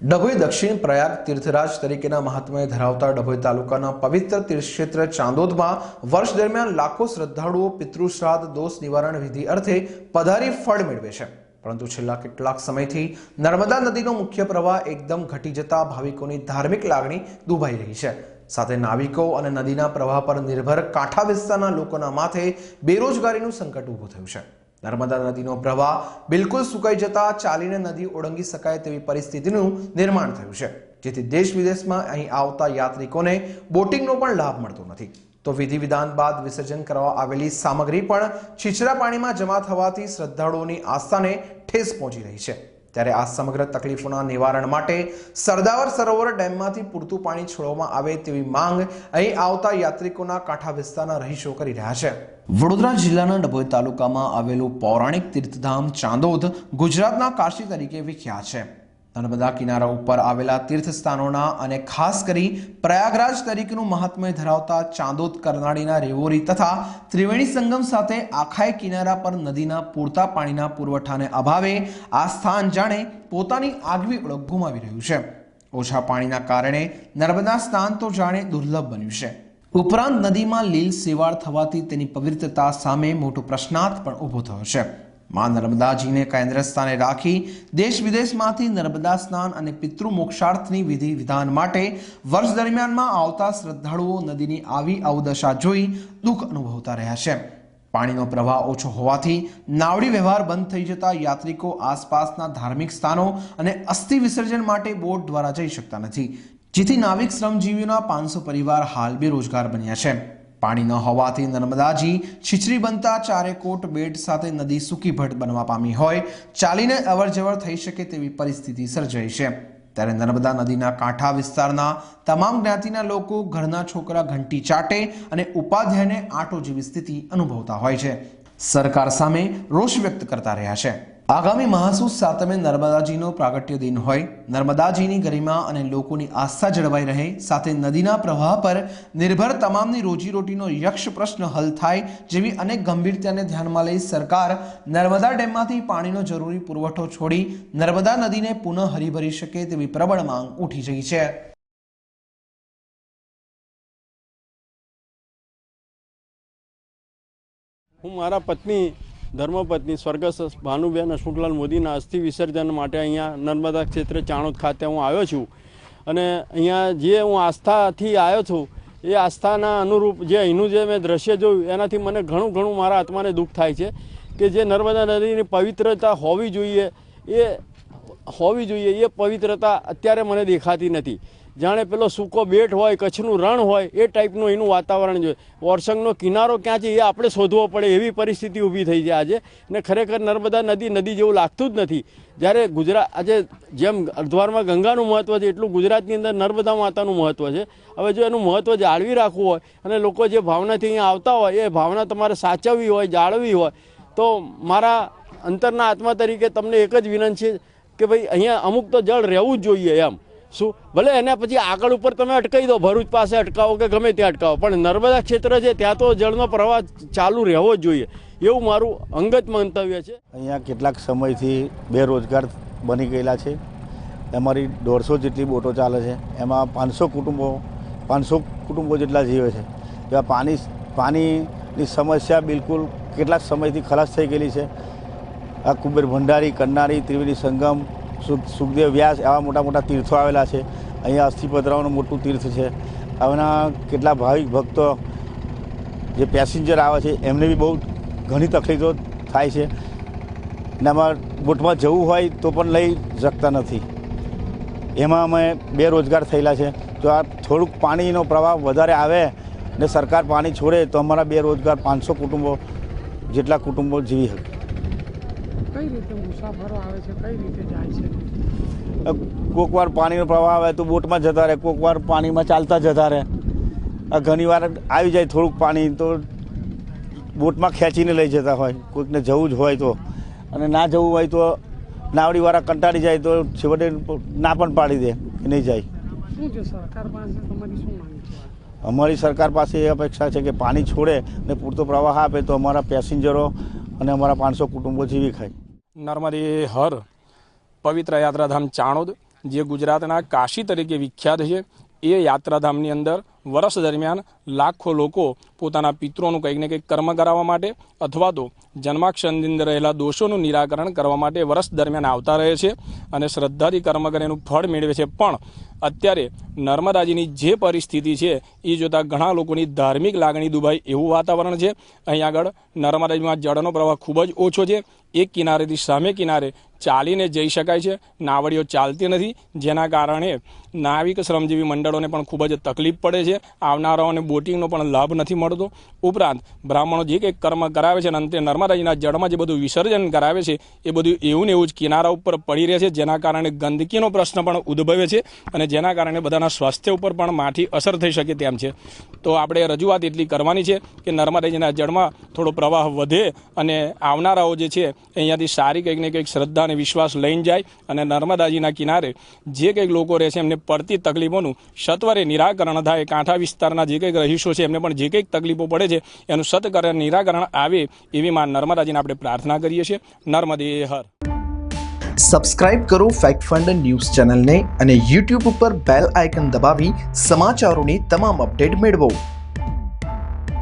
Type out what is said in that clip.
ડભોઈ દક્ષિણ પ્રયાગ તીર્થરાજ તરીકેના મહાત્મ્ય ધરાવતા ડભોઈ તાલુકાના પવિત્ર તીર્થક્ષેત્ર ચાંદોદમાં વર્ષ દરમિયાન લાખો શ્રદ્ધાળુઓ પિતૃશ્રાદ્ધ દોષ નિવારણ વિધિ અર્થે પધારી ફળ મેળવે છે, પરંતુ છેલ્લા કેટલાક સમયથી નર્મદા નદીનો મુખ્ય પ્રવાહ એકદમ ઘટી જતા ભાવિકોની ધાર્મિક લાગણી દુભાઈ રહી છે। સાથે નાવિકો અને નદીના પ્રવાહ પર નિર્ભર કાંઠા વિસ્તારના લોકોના માથે બેરોજગારીનું સંકટ ઊભું થયું છે। નર્મદા નદીનો પ્રવાહ બિલકુલ સુકાઈ જતા ચાલીને નદી ઓળંગી શકાય તેવી પરિસ્થિતિનું નિર્માણ થયું છે, જેથી દેશ વિદેશમાં અહીં આવતા યાત્રિકોને બોટિંગનો પણ લાભ મળતો નથી। તો વિધિ વિધાન બાદ વિસર્જન કરવા આવેલી સામગ્રી પણ છીછરા પાણીમાં જમા થવાથી શ્રદ્ધાળુઓની આસ્થાને ઠેસ પહોંચી રહી છે। ત્યારે આ સમગ્ર તકલીફોના નિવારણ માટે સરદાર સરોવર ડેમમાંથી પૂરતું પાણી છોડવામાં આવે તેવી માંગ અહીં આવતા યાત્રિકોના કાંઠા વિસ્તારના રહીશો કરી રહ્યા છે। વડોદરા જિલ્લાના ડભોઈ તાલુકામાં આવેલું પૌરાણિક તીર્થધામ ચાંદોદ ગુજરાતના કાશી તરીકે વિખ્યાત છે। નર્મદા કિનારા ઉપર આવેલા તીર્થ સ્થાનોના અને ખાસ કરી પ્રયાગરાજ તરીકેનું મહાત્મ્ય ધરાવતા ચાંદોદ કરનાળીના રેવોરી તથા ત્રિવેણી સંગમ સાથે આખાય કિનારા પર નદીના પૂરતા પાણીના પુરવઠાને અભાવે આ સ્થાન જાણે પોતાની આગવી ઓળખ ગુમાવી રહ્યું છે। ઓછા પાણીના કારણે નર્મદા સ્નાન તો જાણે દુર્લભ બન્યું છે। ઉપરાંત નદીમાં લીલ સેવાળ થવાથી તેની પવિત્રતા સામે મોટો પ્રશ્નાર્થ પણ ઊભો થયો છે। માં નર્મદાજીને કેન્દ્ર સ્થાને રાખી દેશ વિદેશમાંથી નર્મદા સ્નાન અને પિતૃ મોક્ષાર્થની વિધિ વિધાન માટે વર્ષ દરમિયાનમાં આવતા શ્રદ્ધાળુઓ નદીની આવી અવદશા જોઈ દુઃખ અનુભવતા રહ્યા છે। પાણીનો પ્રવાહ ઓછો હોવાથી નાવડી વ્યવહાર બંધ થઈ જતા યાત્રિકો આસપાસના ધાર્મિક સ્થાનો અને અસ્થિ વિસર્જન માટે બોટ દ્વારા જઈ શકતા નથી, જેથી નાવિક શ્રમજીવીઓના 500 પરિવાર હાલ બેરોજગાર બન્યા છે। પાણી ન હોવાથી નર્મદાજી છીછરી બનતા ચારેકોટ બેટ સાથે નદી સૂકી ભટ બનવા પામી હોય ચાલીને અવરજવર થઈ શકે તેવી પરિસ્થિતિ સર્જાઈ છે। ત્યારે નર્મદા નદીના કાંઠા વિસ્તારના તમામ જ્ઞાતિના લોકો ઘરના છોકરા ઘંટી ચાટે અને ઉપાધ્યાયને આંટો જેવી સ્થિતિ અનુભવતા હોય છે। સરકાર સામે રોષ વ્યક્ત કરતા રહ્યા છે। આગામી મહાસુદ સાતમે નર્મદાજીનો પ્રાગટ્ય દિન હોય, નર્મદાજીની ગરિમા અને લોકોની આસ્થા જળવાઈ રહે, સાથે નદીના પ્રવાહ પર નિર્ભર તમામની રોજીરોટીનો યક્ષ પ્રશ્ન હલ થાય જેવી અનેક ગંભીરતાને ધ્યાનમાં લઈ સરકાર નર્મદા ડેમમાંથી પાણીનો જરૂરી પુરવઠો છોડી નર્મદા નદીને પુનઃ હરીભરી શકે તેવી પ્રબળ માંગ ઉઠી રહી છે। હું મારા પત્ની ધર્મપત્ની સ્વર્ગસ્થ ભાનુબેન અશોકલાલ મોદીના અસ્થિ વિસર્જન માટે અહીંયા નર્મદા ક્ષેત્ર ચાણોદ ખાતે હું આવ્યો છું અને અહીંયા જે હું આસ્થાથી આવ્યો છું એ આસ્થાના અનુરૂપ જે અહીંનું જે મેં દ્રશ્ય જોયું એનાથી મને ઘણું મારા આત્માને દુઃખ થાય છે કે જે નર્મદા નદીની પવિત્રતા હોવી જોઈએ એ પવિત્રતા અત્યારે મને દેખાતી નથી। જાણે પેલો સૂકો બેટ હોય, કચ્છનું રણ હોય એ ટાઈપનું એનું વાતાવરણ જોઈએ। ઓરસંગનો કિનારો ક્યાં છે એ આપણે શોધવો પડે એવી પરિસ્થિતિ ઊભી થઈ છે આજે। ને ખરેખર નર્મદા નદી જેવું લાગતું જ નથી। જ્યારે આજે જેમ અર્ધવારમાં ગંગાનું મહત્ત્વ છે એટલું ગુજરાતની અંદર નર્મદા માતાનું મહત્ત્વ છે। હવે જો એનું મહત્ત્વ જાળવી રાખવું હોય અને લોકો જે ભાવનાથી અહીંયા આવતા હોય એ ભાવના તમારે સાચવવી હોય, જાળવવી હોય તો મારા અંતરના આત્મા તરીકે તમને એક જ વિનંતી છે કે ભાઈ અહીંયા અમુક તો જળ રહેવું જ જોઈએ એમ। શું ભલે એના પછી આગળ ઉપર તમે અટકાવી દો, ભરૂચ પાસે અટકાવો કે ગમે ત્યાં અટકાવો, પણ નર્મદા ક્ષેત્ર છે ત્યાં તો જળનો પ્રવાહ ચાલુ રહેવો જ જોઈએ એવું મારું અંગત મંતવ્ય છે। અહીંયા કેટલાક સમયથી બેરોજગાર બની ગયેલા છે। અમારી 150 જેટલી બોટો ચાલે છે, એમાં 500 કુટુંબો જેટલા જીવે છે। એવા પાણીની સમસ્યા બિલકુલ કેટલાક સમયથી ખલાસ થઈ ગયેલી છે। આ કુબેર ભંડારી, કરનાળી, ત્રિવેણી સંગમ, સુખદેવ વ્યાસ આવા મોટા તીર્થો આવેલા છે। અહીંયા અસ્થિ પધરાવાનું મોટું તીર્થ છે। આના કેટલા ભાવિક ભક્તો જે પેસેન્જર આવે છે એમને બી બહુ ઘણી તકલીફો થાય છે અને આમાં બોટમાં જવું હોય તો પણ લઈ શકતા નથી। એમાં અમે બેરોજગાર થયેલા છે। જો આ થોડુંક પાણીનો પ્રવાહ વધારે આવે ને સરકાર પાણી છોડે તો અમારા બેરોજગાર 500 કુટુંબો જેટલા કુટુંબો જીવી શકે। કઈ રીતે મુસાફરો આવે છે, કઈ રીતે જાય છે? કોઈક વાર પાણીનો પ્રવાહ આવે તો બોટમાં જતા રહે, કોઈક વાર પાણીમાં ચાલતા જતા રહે। ઘણી વાર આવી જાય થોડુંક પાણી તો બોટમાં ખેંચીને લઈ જતા હોય, કોઈકને જવું જ હોય તો, અને ના જવું હોય તો નાવડીવાળા કંટાળી જાય તો છેવટે ના પણ પાડી દે કે નહીં જાય। શું છે સરકાર પાસે તમારી શું માંગ છે? અમારી સરકાર પાસે એ અપેક્ષા છે કે પાણી છોડે અને પૂરતો પ્રવાહ આપે તો અમારા પેસેન્જરો અને અમારા 500 કુટુંબો જીવી ખાય। નર્મદે હર પવિત્ર યાત્રાધામ ચાણોદ જે ગુજરાતના કાશી તરીકે વિખ્યાત છે, એ યાત્રાધામની અંદર વર્ષ દરમિયાન લાખો લોકો પોતાના પિતૃઓનું કંઈક ને કંઈક કર્મ કરાવવા માટે અથવા તો જન્માક્ષરની અંદર રહેલા દોષોનું નિરાકરણ કરવા માટે વર્ષ દરમિયાન આવતા રહે છે અને શ્રદ્ધાથી કર્મ કરે એનું ફળ મેળવે છે. પણ અત્યારે નર્મદાજીની જે પરિસ્થિતિ છે એ જોતાં ઘણા લોકોની ધાર્મિક લાગણી દુભાય એવું વાતાવરણ છે. અહીં આગળ નર્મદાજીમાં જળનો પ્રવાહ ખૂબ જ ઓછો છે. એક કિનારેથી સામે કિનારે ચાલીને જઈ શકાય છે, નાવડીઓ ચાલતી નથી, જેના કારણે નાવિક શ્રમજીવી મંડળોને પણ ખૂબ જ તકલીફ પડે છે. આવનારાઓને બોટિંગનો પણ લાભ નથી મળતો. ઉપરાંત બ્રાહ્મણો જે કંઈક કર્મ કરાવે છે અને અંતે નર્મદાજીના જળમાં જે બધું વિસર્જન કરાવે છે એ બધું એવું ને એવું જ કિનારા ઉપર પડી રહે છે, જેના કારણે ગંદકીનો પ્રશ્ન પણ ઉદ્ભવે છે અને જેના કારણે બધાના સ્વાસ્થ્ય ઉપર પણ માઠી અસર થઈ શકે તેમ છે. તો આપણે રજૂઆત એટલી કરવાની છે કે નર્મદાજીના જળમાં થોડો પ્રવાહ વધે અને આવનારાઓ જે છે અહીંયાથી સારી કંઈક ને કંઈક શ્રદ્ધા અને વિશ્વાસ લઈને જાય અને નર્મદાજીના કિનારે જે કંઈક લોકો રહે છે એમને પડતી તકલીફોનું સત્વરે નિરાકરણ થાય. કાંઠા વિસ્તારના જે કંઈક રહીશો છે એમને પણ જે કંઈક તકલીફો પડે છે એનું સત્વરે નિરાકરણ આવે એવી માં નર્મદાજીને આપણે પ્રાર્થના કરીએ છીએ. નર્મદે હર. સબસ્ક્રાઇબ કરો ફેક્ટ ફંડ ન્યૂઝ ચેનલને અને YouTube ઉપર બેલ આઇકન દબાવી સમાચારોની તમામ અપડેટ મેળવો.